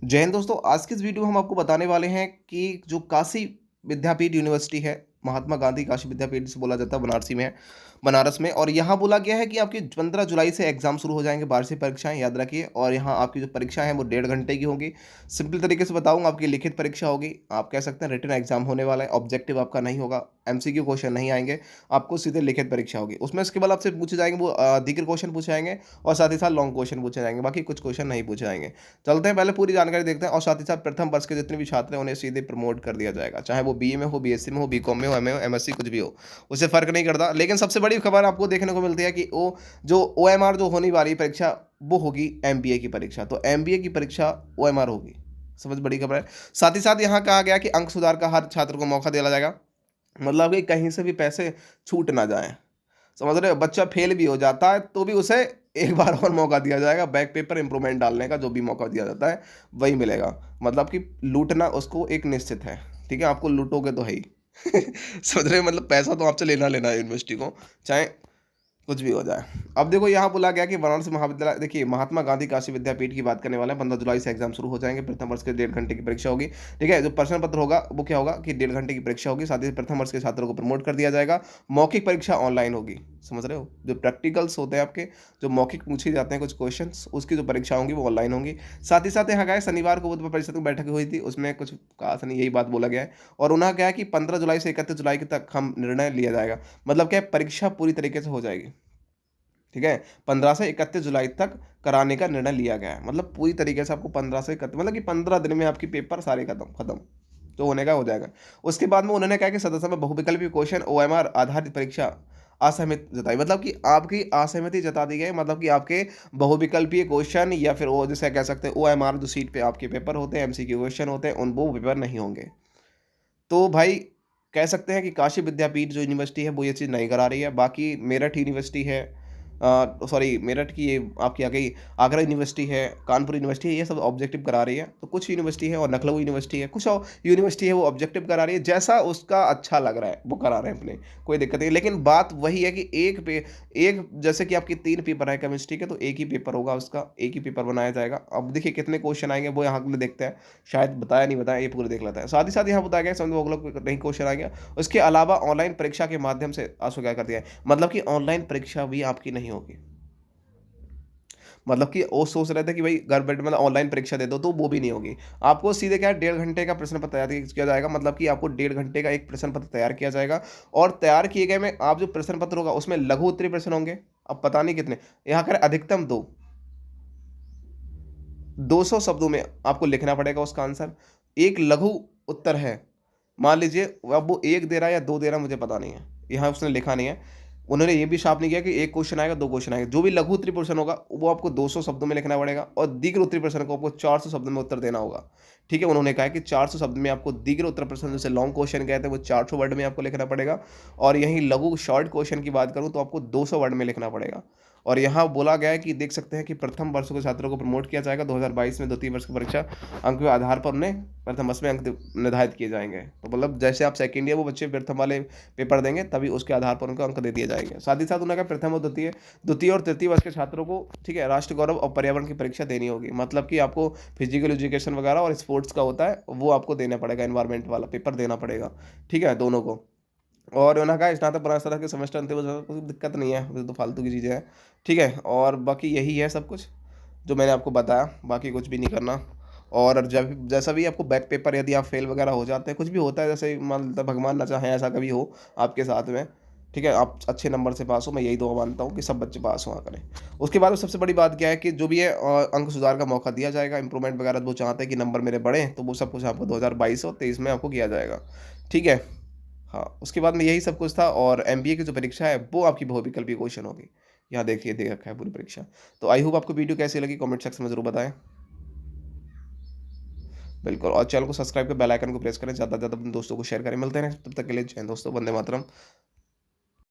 जय हिंद दोस्तों, आज की इस वीडियो में हम आपको बताने वाले हैं कि जो काशी विद्यापीठ यूनिवर्सिटी है, महात्मा गांधी काशी विद्यापीठ जिसे बोला जाता है, बनारसी में है, बनारस में। और यहाँ बोला गया है कि आपकी 15 जुलाई से एग्जाम शुरू हो जाएंगे, वार्षिक परीक्षाएं, याद रखिए। और यहाँ आपकी जो परीक्षाएं हैं वो 1.5 घंटे की होंगी। सिंपल तरीके से बताऊंगा, आपकी लिखित परीक्षा होगी, आप कह सकते हैं रिटन एग्जाम होने वाला है। ऑब्जेक्टिव आपका नहीं होगा, एमसीक्यू क्वेश्चन नहीं आएंगे, आपको सीधे लिखित परीक्षा होगी। उसमें इसके बाद आपसे पूछे जाएंगे, वो अधिक क्वेश्चन पूछे जाएंगे और साथ ही साथ लॉन्ग क्वेश्चन पूछे जाएंगे, बाकी कुछ क्वेश्चन नहीं पूछे जाएंगे। चलते हैं, पहले पूरी जानकारी देखते हैं। और साथ ही साथ प्रथम वर्ष के जितने भी छात्र हैं उन्हें सीधे प्रमोट कर दिया जाएगा, चाहे वो बीए में हो, बीएससी में हो, बीकॉम में हो, एमए हो, एमएससी, कुछ भी हो, उससे फर्क नहीं करता। लेकिन सबसे बड़ी खबर आपको देखने को मिलती है कि वो जो ओएमआर जो होने वाली परीक्षा वो होगी एमबीए की परीक्षा। तो एमबीए की परीक्षा ओएमआर होगी, समझ बड़ी खबर है। साथ ही साथ यहाँ कहा गया कि अंक सुधार का हर छात्र को मौका दिया जाएगा, मतलब कि कहीं से भी पैसे छूट ना जाएं। समझ रहे हो, बच्चा फेल भी हो जाता है तो भी उसे एक बार और मौका दिया जाएगा, बैक पेपर इंप्रूवमेंट डालने का जो भी मौका दिया जाता है वही मिलेगा। मतलब कि लूटना उसको एक निश्चित है, ठीक है, आपको लूटोगे तो है ही। समझ रहे हो, मतलब पैसा तो आपसे लेना लेना है यूनिवर्सिटी को, चाहे कुछ भी हो जाए। अब देखो, यहाँ बोला गया कि वाराणसी महाविद्यालय, देखिए महात्मा गांधी काशी विद्यापीठ की बात करने वाला है। 15 जुलाई से एग्जाम शुरू हो जाएंगे, प्रथम वर्ष के 1.5 घंटे की परीक्षा होगी। ठीक है, जो प्रश्न पत्र होगा वो क्या होगा कि 1.5 घंटे की परीक्षा होगी। साथ ही प्रथम वर्ष के छात्रों को प्रमोट कर दिया जाएगा। मौखिक परीक्षा ऑनलाइन होगी, समझ रहे हो, जो प्रैक्टिकल्स होते हैं आपके, जो मौखिक पूछे जाते हैं कुछ क्वेश्चन, उसकी जो परीक्षा होंगी वो ऑनलाइन होंगी। साथ ही साथ यहाँ गया शनिवार को बुद्ध परिषद की बैठक हुई थी, उसमें कुछ खास नहीं, यही बात बोला गया है। और उन्हें क्या है कि 15 जुलाई से 31 जुलाई तक हम निर्णय लिया जाएगा। मतलब क्या है, परीक्षा पूरी तरीके से हो जाएगी। ठीक है, 15 से 31 जुलाई तक कराने का निर्णय लिया गया है। मतलब पूरी तरीके से आपको 15 से 31, मतलब कि 15 दिन में आपकी पेपर सारे खत्म खत्म तो होने का हो जाएगा। उसके बाद में उन्होंने कहा कि सदस्य में बहुविकल्पीय क्वेश्चन ओएमआर आधारित परीक्षा असहमति जताई, मतलब कि आपकी असहमति जता दी गई। मतलब कि आपके बहुविकल्पीय क्वेश्चन या फिर वो जैसे कह सकते हैं ओएमआर जो सीट पे आपके पेपर होते हैं, एमसीक्यू क्वेश्चन होते हैं, उन वो पेपर नहीं होंगे। तो भाई कह सकते हैं कि काशी विद्यापीठ जो यूनिवर्सिटी है वो ये चीज़ नहीं करा रही है। बाकी मेरठ यूनिवर्सिटी है, सॉरी मेरठ की ये आपकी आ गई, आगरा यूनिवर्सिटी है, कानपुर यूनिवर्सिटी है, ये सब ऑब्जेक्टिव करा रही है। तो कुछ यूनिवर्सिटी है, और लखनऊ यूनिवर्सिटी है, कुछ और यूनिवर्सिटी है वो ऑब्जेक्टिव करा रही है, जैसा उसका अच्छा लग रहा है वो करा रहे हैं अपने, कोई दिक्कत नहीं। लेकिन बात वही है कि एक जैसे कि आपकी 3 पेपर है केमिस्ट्री के, तो एक ही पेपर होगा उसका, एक ही पेपर बनाया जाएगा। अब देखिए कितने क्वेश्चन आएंगे वो यहाँ पे देखते हैं, शायद बताया नहीं बताया, ये पूरे देख लेते हैं। साथ ही साथ यहाँ बताया गया समझ वो लोग नहीं क्वेश्चन आएंगे। उसके अलावा ऑनलाइन परीक्षा के माध्यम से आंसू क्या कर दिया है, मतलब कि ऑनलाइन परीक्षा भी आपकी नहीं होगी। मतलब कि वो सोच रहे थे कि भाई घर बैठे मतलब ऑनलाइन परीक्षा दे दो, तो वो भी नहीं होगी। आपको सीधे क्या है, 1.5 घंटे का प्रश्न पत्र तैयार किया जाएगा। मतलब कि आपको 1.5 घंटे का एक प्रश्न पत्र तैयार किया जाएगा। और तैयार किए गए में आप जो प्रश्न पत्र होगा उसमें लघु उत्तरीय प्रश्न होंगे, अब पता नहीं कितने, यहाँ कर अधिकतम 200 शब्दों में आपको लिखना पड़ेगा उसका आंसर। एक लघु उत्तर है, मान लीजिए, अब वो एक दे रहा है या दो दे रहा है मुझे पता नहीं है, यहाँ उसने लिखा नहीं है। उन्होंने ये भी साफ नहीं किया कि एक क्वेश्चन आएगा, दो क्वेश्चन आएगा। जो भी लघु उत्तरीय प्रश्न होगा वो आपको 200 शब्दों में लिखना पड़ेगा, और दीर्घ उत्तरीय प्रश्न को आपको 400 शब्दों में उत्तर देना होगा। ठीक है, उन्होंने कहा कि 400 शब्द में आपको दीर्घ उत्तर प्रश्न, जैसे लॉन्ग क्वेश्चन कहते हैं, वो 400 वर्ड में आपको लिखना पड़ेगा। और यहीं लघु शॉर्ट क्वेश्चन की बात करूँ तो आपको 200 वर्ड में लिखना पड़ेगा। और यहाँ बोला गया है कि देख सकते हैं कि प्रथम वर्ष के छात्रों को प्रमोट किया जाएगा। 2022 में द्वितीय वर्ष की परीक्षा अंक के आधार पर उन्हें प्रथम वर्ष में अंक निर्धारित किए जाएंगे। तो मतलब जैसे आप सेकेंड ईयर वो बच्चे प्रथम वाले पेपर देंगे, तभी उसके आधार पर उनको अंक दे दिए जाएंगे। साथ ही साथ उन्होंने कहा प्रथम और द्वितीय द्वितीय और तृतीय वर्ष के छात्रों को, ठीक है, राष्ट्र गौरव और पर्यावरण की परीक्षा देनी होगी। मतलब कि आपको फिजिकल एजुकेशन वगैरह और स्पोर्ट्स का होता है वो आपको देना पड़ेगा, एनवायरमेंट वाला पेपर देना पड़ेगा। ठीक है, दोनों को। और उन्होंने कहा स्नातक प्रवेश के सेमेस्टर अंतिम वर्ष कोई दिक्कत नहीं है, वो तो फालतू की चीज़ें हैं। ठीक है, और बाकी यही है सब कुछ जो मैंने आपको बताया, बाकी कुछ भी नहीं करना। और जब जैसा भी आपको बैक पेपर, यदि आप फेल वगैरह हो जाते हैं, कुछ भी होता है, जैसे मान लेते हैं भगवान ना चाहे ऐसा कभी हो आपके साथ में, ठीक है, आप अच्छे नंबर से पास हो, मैं यही दुआ मानता हूँ कि सब बच्चे पास हुआ करें। उसके बाद में सबसे बड़ी बात क्या है कि जो भी है अंक सुधार का मौका दिया जाएगा, इंप्रूवमेंट वगैरह वो चाहते हैं कि नंबर मेरे बढ़ें, तो वो सब कुछ आपको 2022 और 23 में आपको किया जाएगा। ठीक है, हाँ, उसके बाद में यही सब कुछ था। और एमबीए की जो परीक्षा है वो आपकी बहुविकल्पीय क्वेश्चन होगी। यहाँ देखिए दे रखा है पूरी परीक्षा। तो आई होप आपको वीडियो कैसी लगी, कमेंट सेक्शन में जरूर बताएं। बिल्कुल, और चैनल को सब्सक्राइब कर बेल आइकन को प्रेस करें, ज़्यादा से ज़्यादा अपने दोस्तों को शेयर करें। मिलते हैं तब तक के लिए, जय हिंद दोस्तों, वंदे मातरम।